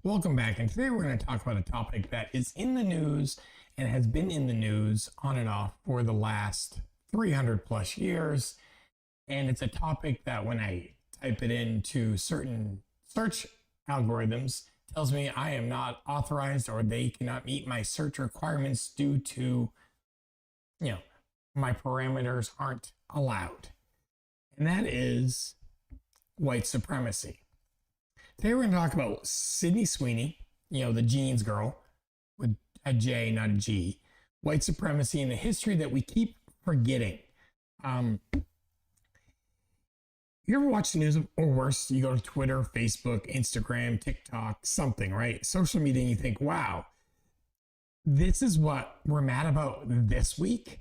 Welcome back, and today we're going to talk about a topic that is in the news and has been in the news on and off for the last 300 plus years. And it's a topic that when I type it into certain search algorithms, tells me I am not authorized or they cannot meet my search requirements due to, my parameters aren't allowed. And that is white supremacy. Today we're going to talk about Sydney Sweeney, the jeans girl with a J, not a G, white supremacy and the history that we keep forgetting. You ever watch the news, or worse, you go to Twitter, Facebook, Instagram, TikTok, something, right? Social media, and you think, wow, this is what we're mad about this week?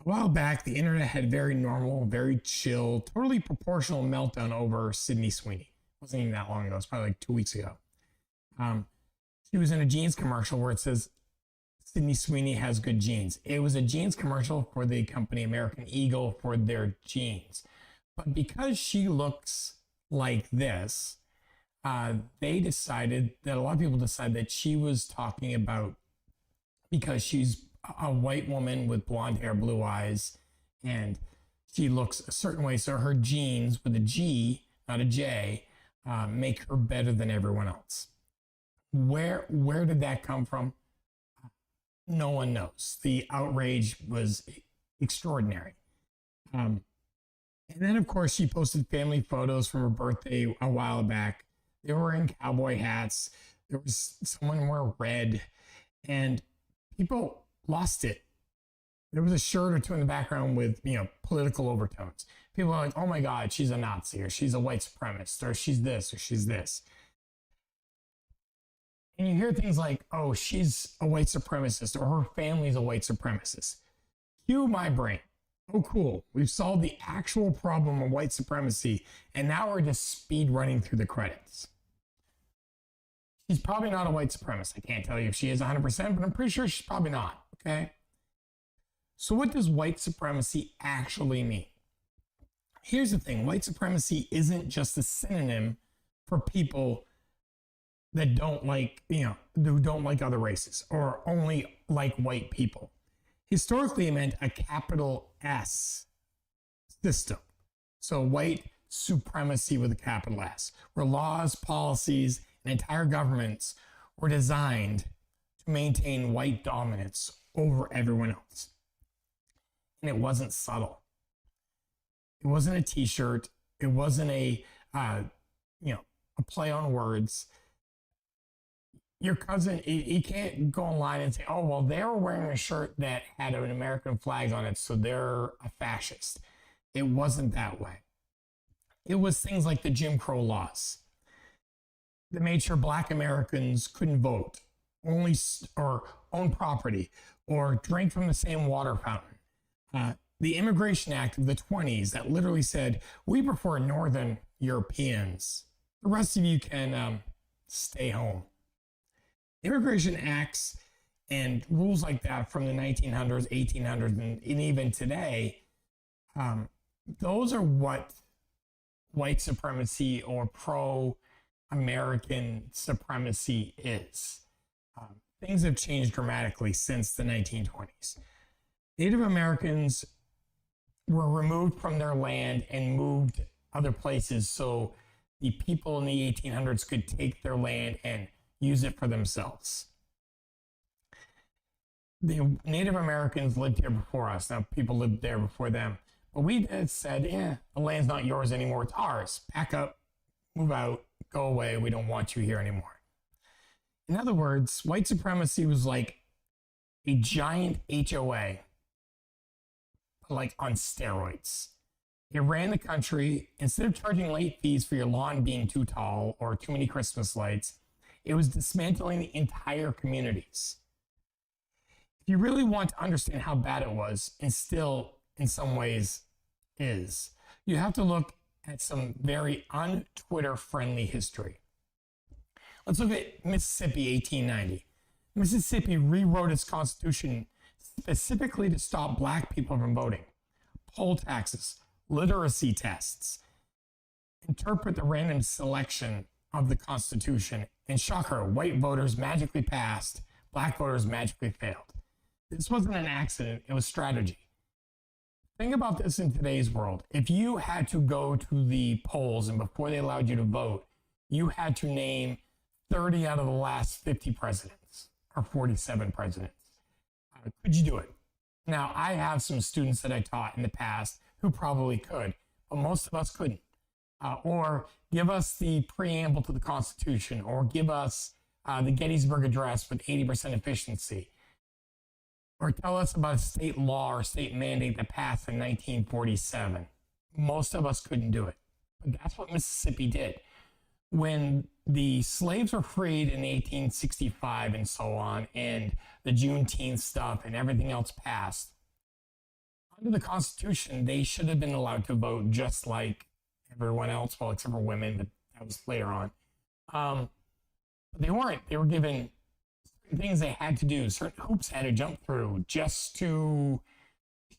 A while back, the internet had very normal, very chill, totally proportional meltdown over Sydney Sweeney. Wasn't even that long ago. It's probably like 2 weeks ago. She was in a jeans commercial where it says Sydney Sweeney has good jeans. It was a jeans commercial for the company American Eagle for their jeans. But because she looks like this, they decided that a lot of people decided that she was talking about because she's a white woman with blonde hair, blue eyes, and she looks a certain way. So her jeans with a G, not a J, make her better than everyone else. Where did that come from? No one knows. The outrage was extraordinary. And then, of course, she posted family photos from her birthday a while back. They were wearing cowboy hats. There was someone wore red, and people lost it. There was a shirt or two in the background with, political overtones. People are like, oh my God, she's a Nazi, or she's a white supremacist, or she's this, or she's this. And you hear things like, oh, she's a white supremacist, or her family's a white supremacist. Cue my brain. Oh, cool. We've solved the actual problem of white supremacy, and now we're just speed running through the credits. She's probably not a white supremacist. I can't tell you if she is 100%, but I'm pretty sure she's probably not, okay? So what does white supremacy actually mean? Here's the thing. White supremacy isn't just a synonym for people that don't like, who don't like other races or only like white people. Historically, it meant a capital S system. So white supremacy with a capital S, where laws, policies, and entire governments were designed to maintain white dominance over everyone else. And it wasn't subtle. It wasn't a t-shirt. It wasn't a play on words. Your cousin, you can't go online and say, oh, well, they were wearing a shirt that had an American flag on it, so they're a fascist. It wasn't that way. It was things like the Jim Crow laws that made sure Black Americans couldn't vote, or own property, or drink from the same water fountain. The Immigration Act of the 20s that literally said, we prefer Northern Europeans. The rest of you can stay home. Immigration acts and rules like that from the 1900s, 1800s, and even today, those are what white supremacy or pro-American supremacy is. Things have changed dramatically since the 1920s. Native Americans were removed from their land and moved other places so the people in the 1800s could take their land and use it for themselves. The Native Americans lived here before us. Now, people lived there before them. But we said, the land's not yours anymore. It's ours. Pack up, move out, go away. We don't want you here anymore. In other words, white supremacy was like a giant HOA, like on steroids. It ran the country. Instead of charging late fees for your lawn being too tall or too many Christmas lights, it was dismantling the entire communities. If you really want to understand how bad it was, and still in some ways is, you have to look at some very un-Twitter friendly history. Let's look at Mississippi 1890. Mississippi rewrote its constitution specifically to stop Black people from voting. Poll taxes, literacy tests, interpret the random selection of the Constitution And shocker, white voters magically passed, black voters magically failed. This wasn't an accident, it was strategy. Think about this in today's world. If you had to go to the polls and before they allowed you to vote, you had to name 30 out of the last 50 presidents or 47 presidents. Could you do it? Now, I have some students that I taught in the past who probably could, but most of us couldn't. Or give us the preamble to the Constitution, or give us the Gettysburg Address with 80% efficiency, or tell us about a state law or state mandate that passed in 1947. Most of us couldn't do it. But that's what Mississippi did. When the slaves were freed in 1865 and so on, and the Juneteenth stuff and everything else passed, under the Constitution, they should have been allowed to vote just like everyone else, well, except for women, but that was later on. But they weren't. They were given certain things they had to do, certain hoops they had to jump through just to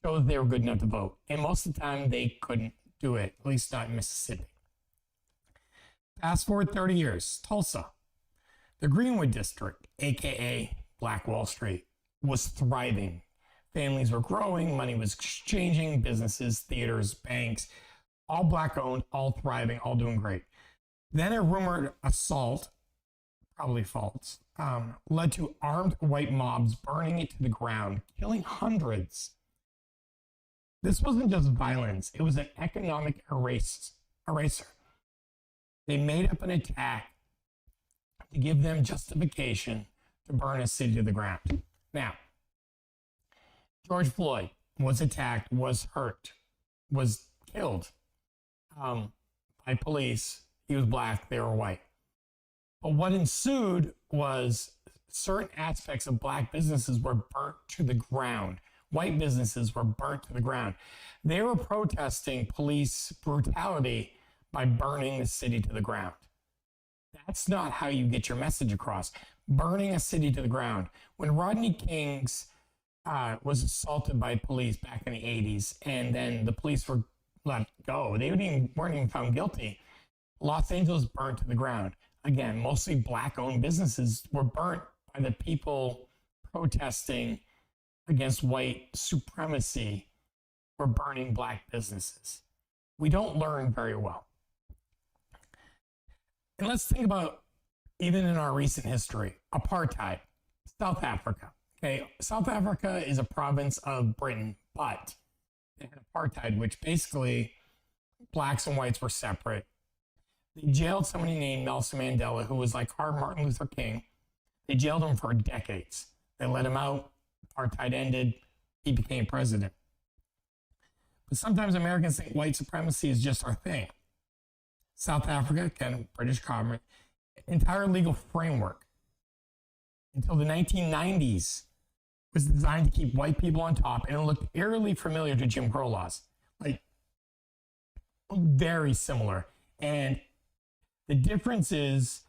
show that they were good enough to vote. And most of the time, they couldn't do it, at least not in Mississippi. Fast forward 30 years, Tulsa. The Greenwood District, aka Black Wall Street, was thriving. Families were growing, money was exchanging, businesses, theaters, banks, all black owned, all thriving, all doing great. Then a rumored assault, probably false, led to armed white mobs burning it to the ground, killing hundreds. This wasn't just violence, it was an economic eraser. They made up an attack to give them justification to burn a city to the ground. Now, George Floyd was attacked, was hurt, was killed by police. He was black, they were white. But what ensued was certain aspects of black businesses were burnt to the ground. White businesses were burnt to the ground. They were protesting police brutality by burning the city to the ground. That's not how you get your message across. Burning a city to the ground. When Rodney King was assaulted by police back in the 80s, and then the police were let go, they weren't even found guilty. Los Angeles burnt to the ground. Again, mostly black-owned businesses were burnt by the people protesting against white supremacy, were burning black businesses. We don't learn very well. And let's think about, even in our recent history, apartheid, South Africa. Okay, South Africa is a province of Britain, but they had apartheid, which basically blacks and whites were separate. They jailed somebody named Nelson Mandela, who was like our Martin Luther King. They jailed him for decades. They let him out. Apartheid ended. He became president. But sometimes Americans think white supremacy is just our thing. South Africa, again, British government, entire legal framework until the 1990s was designed to keep white people on top, and it looked eerily familiar to Jim Crow laws, like very similar. And the difference is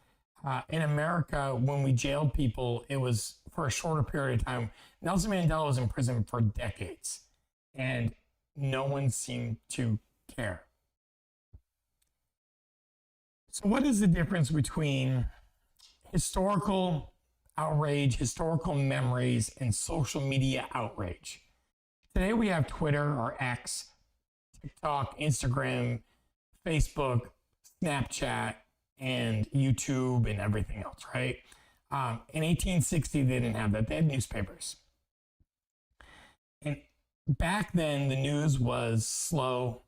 in America, when we jailed people, it was for a shorter period of time. Nelson Mandela was in prison for decades, and no one seemed to care. So what is the difference between historical outrage, historical memories, and social media outrage? Today we have Twitter or X, TikTok, Instagram, Facebook, Snapchat, and YouTube, and everything else, right? In 1860, they didn't have that. They had newspapers. And back then, the news was slow,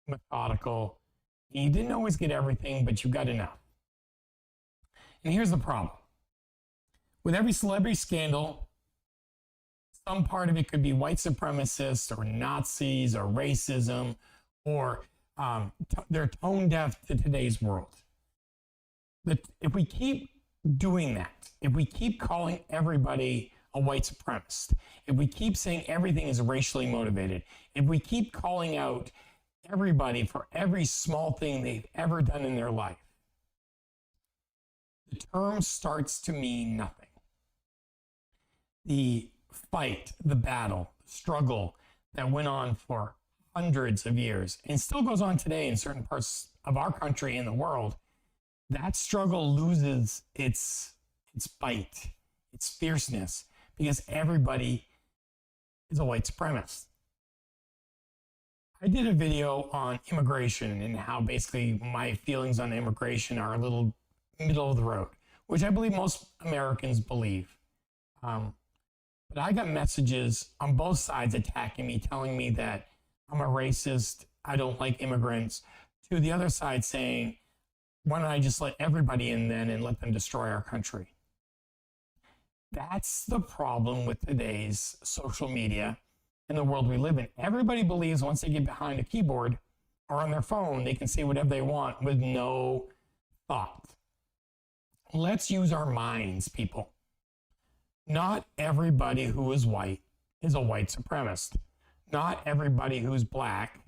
methodical. You didn't always get everything, but you got enough. And here's the problem. With every celebrity scandal, some part of it could be white supremacists or Nazis or racism, or they're tone deaf to today's world. But if we keep doing that, if we keep calling everybody a white supremacist, if we keep saying everything is racially motivated, if we keep calling out everybody for every small thing they've ever done in their life, the term starts to mean nothing. The fight, the battle, the struggle that went on for hundreds of years and still goes on today in certain parts of our country and the world that struggle loses its bite, its fierceness, because everybody is a white supremacist. I did a video on immigration and how basically my feelings on immigration are a little middle of the road, which I believe most Americans believe. But I got messages on both sides attacking me, telling me that I'm a racist, I don't like immigrants, to the other side saying, why don't I just let everybody in then and let them destroy our country? That's the problem with today's social media and the world we live in. Everybody believes once they get behind a keyboard or on their phone, they can say whatever they want with no thought. Let's use our minds, people. Not everybody who is white is a white supremacist. Not everybody who's black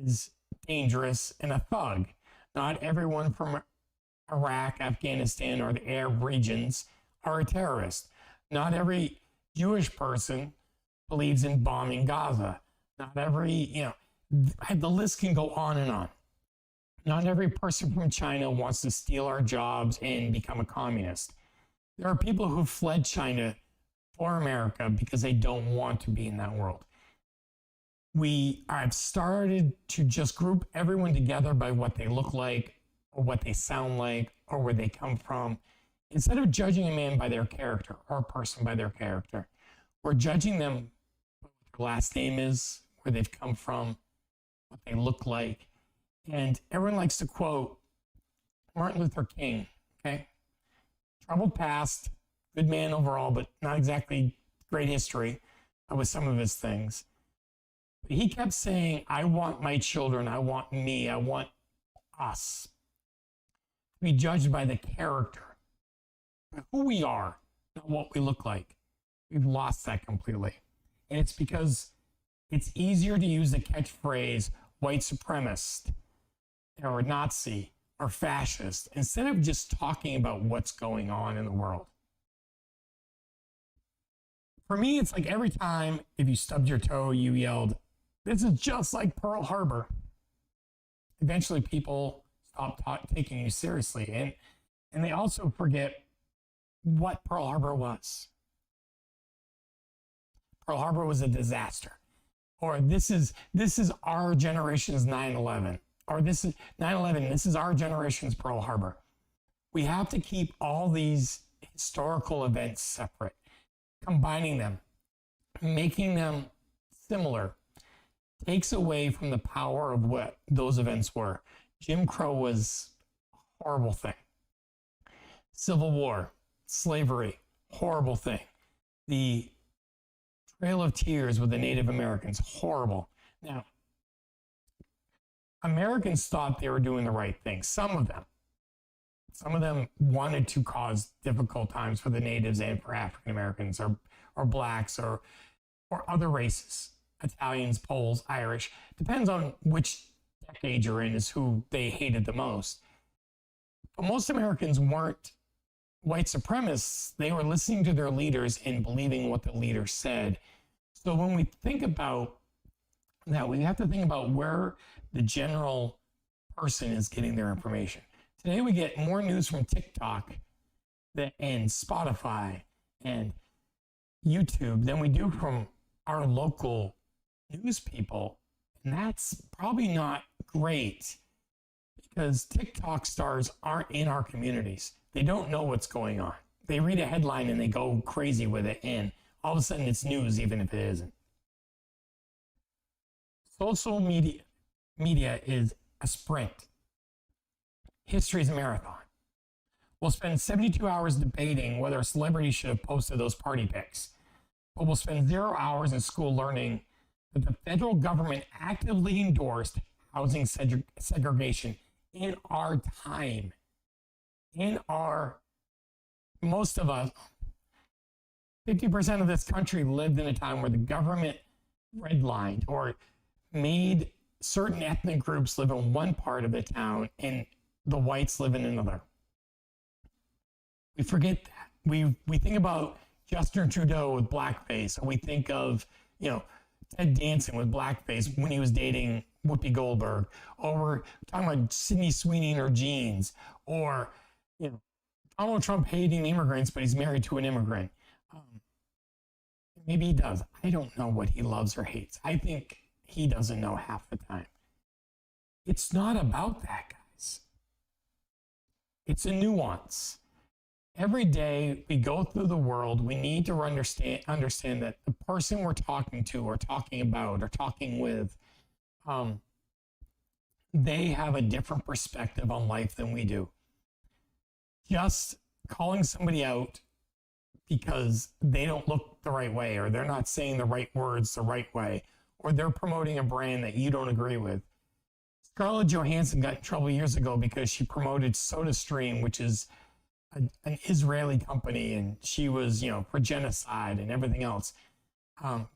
is dangerous and a thug. Not everyone from Iraq, Afghanistan, or the Arab regions are a terrorist. Not every Jewish person believes in bombing Gaza. Not every, the list can go on and on. Not every person from China wants to steal our jobs and become a communist. There are people who fled China for America because they don't want to be in that world. I've started to just group everyone together by what they look like, or what they sound like, or where they come from. Instead of judging a man by their character or a person by their character, we're judging them by what their last name is, where they've come from, what they look like. And everyone likes to quote Martin Luther King, okay? Troubled past, good man overall, but not exactly great history with some of his things. But he kept saying, I want my children, I want me, I want us to be judged by the character, by who we are, not what we look like. We've lost that completely. And it's because it's easier to use the catchphrase white supremacist or Nazi or fascist instead of just talking about what's going on in the world. For me, it's like every time if you stubbed your toe, you yelled, this is just like Pearl Harbor. Eventually people stop taking you seriously. And they also forget what Pearl Harbor was. Pearl Harbor was a disaster. Or this is our generation's 9/11. Or this is 9/11, this is our generation's Pearl Harbor. We have to keep all these historical events separate, combining them, making them similar, takes away from the power of what those events were. Jim Crow was a horrible thing. Civil War, slavery, horrible thing. The Trail of Tears with the Native Americans, horrible. Now, Americans thought they were doing the right thing. Some of them wanted to cause difficult times for the natives and for African Americans or blacks or other races. Italians, Poles, Irish. Depends on which decade you're in is who they hated the most. But most Americans weren't white supremacists. They were listening to their leaders and believing what the leaders said. So when we think about that, we have to think about where the general person is getting their information. Today we get more news from TikTok and Spotify and YouTube than we do from our local news people. And that's probably not great because TikTok stars aren't in our communities. They don't know what's going on. They read a headline and they go crazy with it, and all of a sudden it's news even if it isn't. Social media is a sprint. History is a marathon. We'll spend 72 hours debating whether a celebrity should have posted those party pics, but we'll spend 0 hours in school learning that the federal government actively endorsed housing segregation in our time. Most of us, 50% of this country lived in a time where the government redlined or made certain ethnic groups live in one part of the town and the whites live in another. We forget that. We think about Justin Trudeau with blackface, or we think of, Ted Danson with blackface when he was dating Whoopi Goldberg, or we're talking about Sydney Sweeney and her jeans, or Donald Trump hating immigrants, but he's married to an immigrant. Maybe he does. I don't know what he loves or hates. I think he doesn't know half the time. It's not about that, guys. It's a nuance. Every day we go through the world, we need to understand that the person we're talking to or talking about or talking with, they have a different perspective on life than we do. Just calling somebody out because they don't look the right way, or they're not saying the right words the right way, or they're promoting a brand that you don't agree with. Scarlett Johansson got in trouble years ago because she promoted SodaStream, which is an Israeli company, and she was, for genocide and everything else.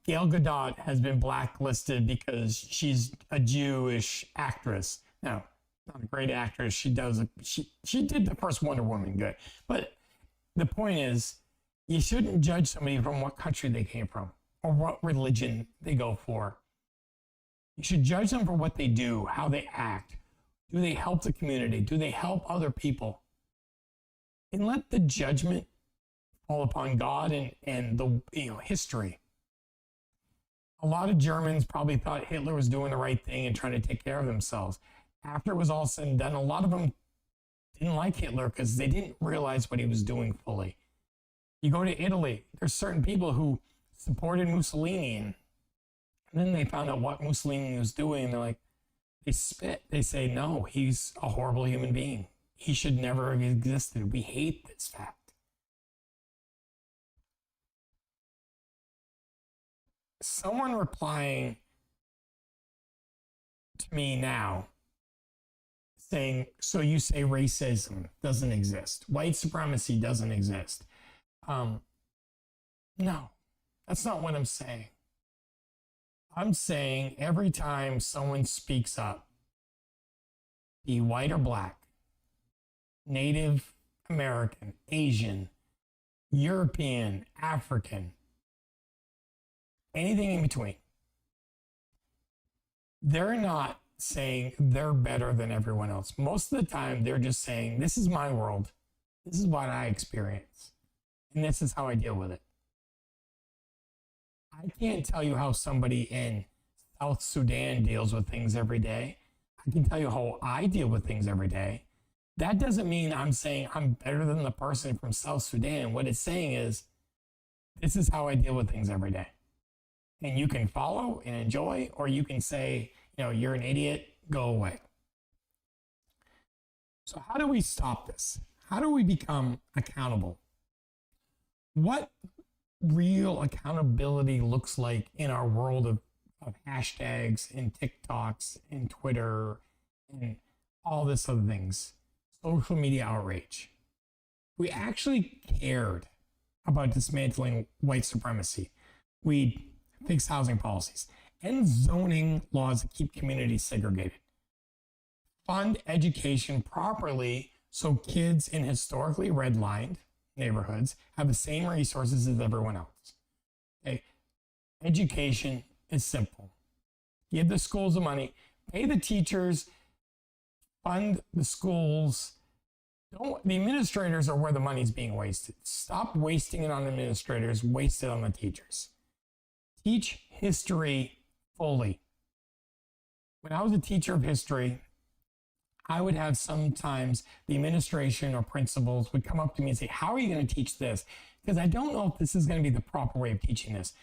Gail Gadot has been blacklisted because she's a Jewish actress. Now, not a great actress. She did the first Wonder Woman good. But the point is, you shouldn't judge somebody from what country they came from or what religion they go for. You should judge them for what they do, how they act. Do they help the community? Do they help other people? And let the judgment fall upon God and the history. A lot of Germans probably thought Hitler was doing the right thing and trying to take care of themselves. After it was all said and done, a lot of them didn't like Hitler because they didn't realize what he was doing fully. You go to Italy, there's certain people who supported Mussolini, and then they found out what Mussolini was doing, and they're like, they spit. They say, no, he's a horrible human being. He should never have existed. We hate this fact. Someone replying to me now saying, so you say racism doesn't exist, white supremacy doesn't exist. No, that's not what I'm saying. I'm saying every time someone speaks up, be white or black, Native American, Asian, European, African, anything in between, they're not saying they're better than everyone else. Most of the time, they're just saying, this is my world. This is what I experience. And this is how I deal with it. I can't tell you how somebody in South Sudan deals with things every day. I can tell you how I deal with things every day. That doesn't mean I'm saying I'm better than the person from South Sudan. What it's saying is, this is how I deal with things every day. And you can follow and enjoy, or you can say, you're an idiot, go away. So how do we stop this? How do we become accountable? What real accountability looks like in our world of hashtags and TikToks and Twitter and all this other things, social media outrage. We actually cared about dismantling white supremacy. We fix housing policies, end zoning laws that keep communities segregated, fund education properly so kids in historically redlined neighborhoods have the same resources as everyone else. Okay. Education is simple. Give the schools the money, pay the teachers, fund the schools. The administrators are where the money's being wasted. Stop wasting it on administrators, waste it on the teachers. Teach history fully. When I was a teacher of history, I would have sometimes the administration or principals would come up to me and say, how are you going to teach this? Because I don't know if this is going to be the proper way of teaching this.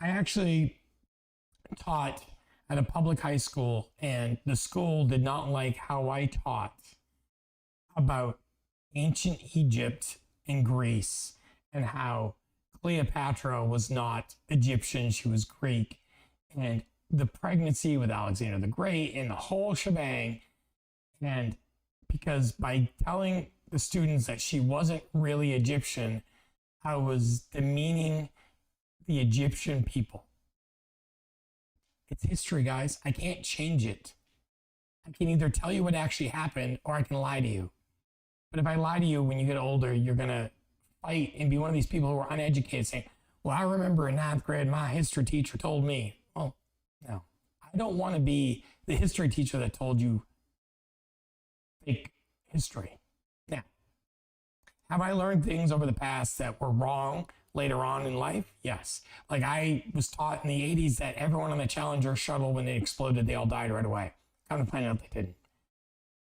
I actually taught at a public high school, and the school did not like how I taught about ancient Egypt and Greece and how Cleopatra was not Egyptian, she was Greek, and the pregnancy with Alexander the Great and the whole shebang. And because by telling the students that she wasn't really Egyptian, I was demeaning the Egyptian people. It's history, guys. I can't change it. I can either tell you what actually happened or I can lie to you. But if I lie to you when you get older, you're going to fight and be one of these people who are uneducated saying, well, I remember in ninth grade, my history teacher told me. Well, no, I don't want to be the history teacher that told you fake history. Now, have I learned things over the past that were wrong later on in life? Yes. Like I was taught in the 80s that everyone on the Challenger shuttle, when they exploded, they all died right away. Come to find out they didn't.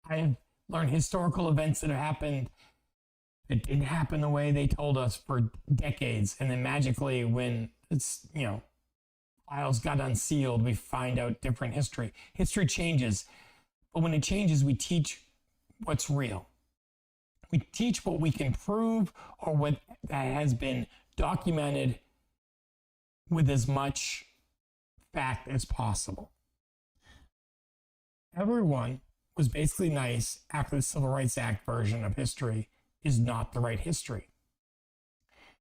I have learned historical events that have happened that didn't happen the way they told us for decades. And then magically, when it's, files got unsealed, we find out different history. History changes. But when it changes, we teach what's real. We teach what we can prove or what that has been documented with as much fact as possible. Everyone was basically nice after the Civil Rights Act version of history is not the right history.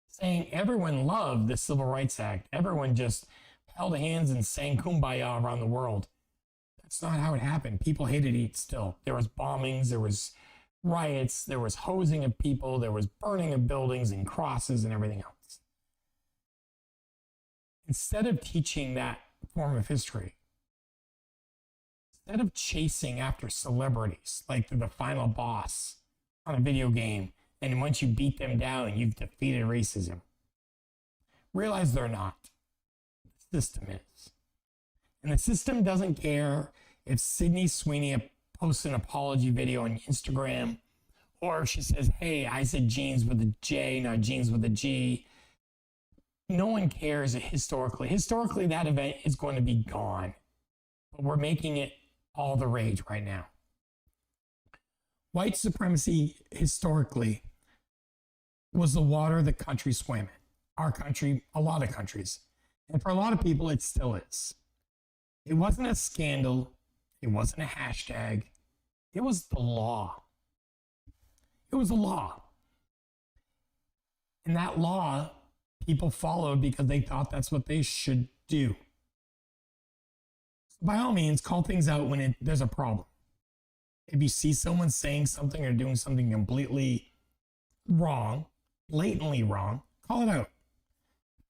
Saying everyone loved the Civil Rights Act, everyone just held hands and sang Kumbaya around the world. That's not how it happened. People hated it still. There was bombings, there was riots, there was hosing of people, there was burning of buildings and crosses and everything else. Instead of teaching that form of history, instead of chasing after celebrities like they're the final boss on a video game, and once you beat them down, you've defeated racism, realize they're not. The system is. And the system doesn't care if Sydney Sweeney posts an apology video on Instagram, or if she says, hey, I said jeans with a J, not jeans with a G. No one cares historically. Historically, that event is going to be gone. But we're making it all the rage right now. White supremacy, historically, was the water the country swam in. Our country, a lot of countries. And for a lot of people, it still is. It wasn't a scandal. It wasn't a hashtag. It was the law. It was a law. And that law, people followed because they thought that's what they should do. So by all means, call things out when there's a problem. If you see someone saying something or doing something completely wrong, blatantly wrong, call it out.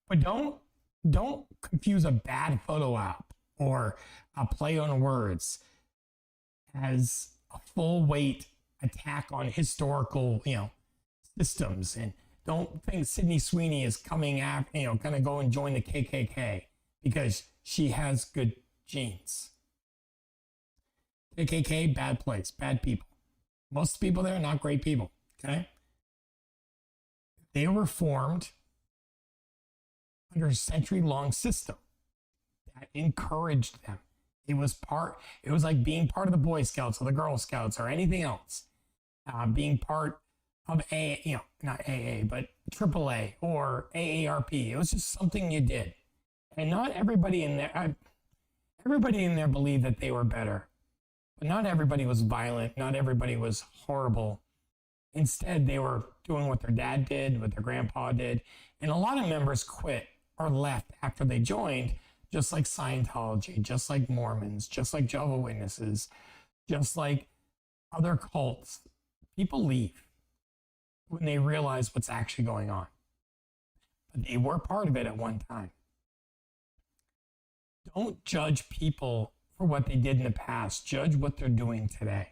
But don't confuse a bad photo op or a play on words as a full weight attack on historical, systems. And don't think Sydney Sweeney is coming after, going to go and join the KKK because she has good genes. KKK, bad place, bad people. Most people there are not great people, okay? They were formed under a century-long system that encouraged them. It was like being part of the Boy Scouts or the Girl Scouts or anything else. Being part of not AA, but AAA or AARP. It was just something you did. And not everybody in there believed that they were better. But not everybody was violent. Not everybody was horrible. Instead, they were doing what their dad did, what their grandpa did. And a lot of members quit or left after they joined, just like Scientology, just like Mormons, just like Jehovah's Witnesses, just like other cults. People leave when they realize what's actually going on. But they were part of it at one time. Don't judge people for what they did in the past. Judge what they're doing today.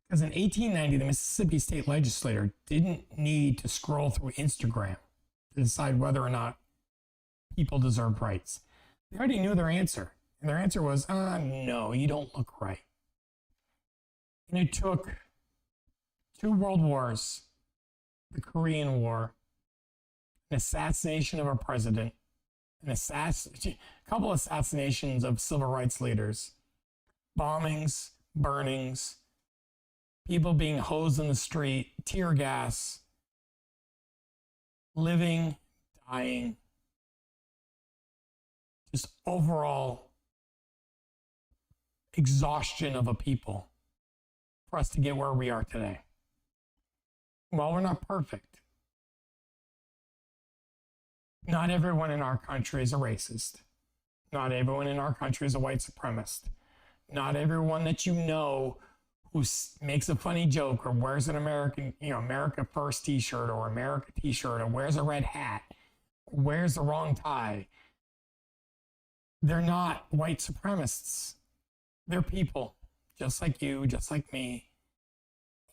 Because in 1890, the Mississippi state legislature didn't need to scroll through Instagram to decide whether or not people deserved rights. They already knew their answer. And their answer was, no, you don't look right. And it took 2 world wars, the Korean War, an assassination of our president, a couple assassinations of civil rights leaders, bombings, burnings, people being hosed in the street, tear gas, living, dying, just overall exhaustion of a people for us to get where we are today. Well, we're not perfect. Not everyone in our country is a racist. Not everyone in our country is a white supremacist. Not everyone that you know who makes a funny joke or wears an America First t-shirt or America t-shirt or wears a red hat or wears the wrong tie they're not white supremacists. They're people just like you, just like me.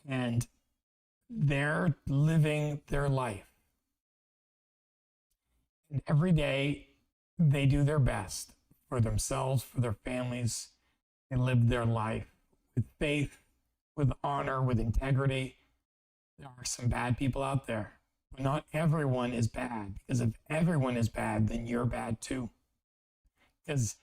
And they're living their life. And every day they do their best for themselves, for their families. They live their life with faith, with honor, with integrity. There are some bad people out there, but not everyone is bad. Because if everyone is bad, then you're bad too. Because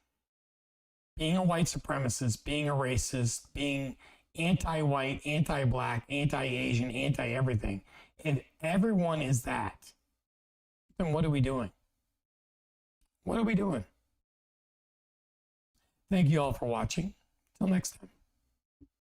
being a white supremacist, being a racist, being anti-white, anti-black, anti-Asian, anti-everything, if everyone is that, then what are we doing? What are we doing? Thank you all for watching. Till next time.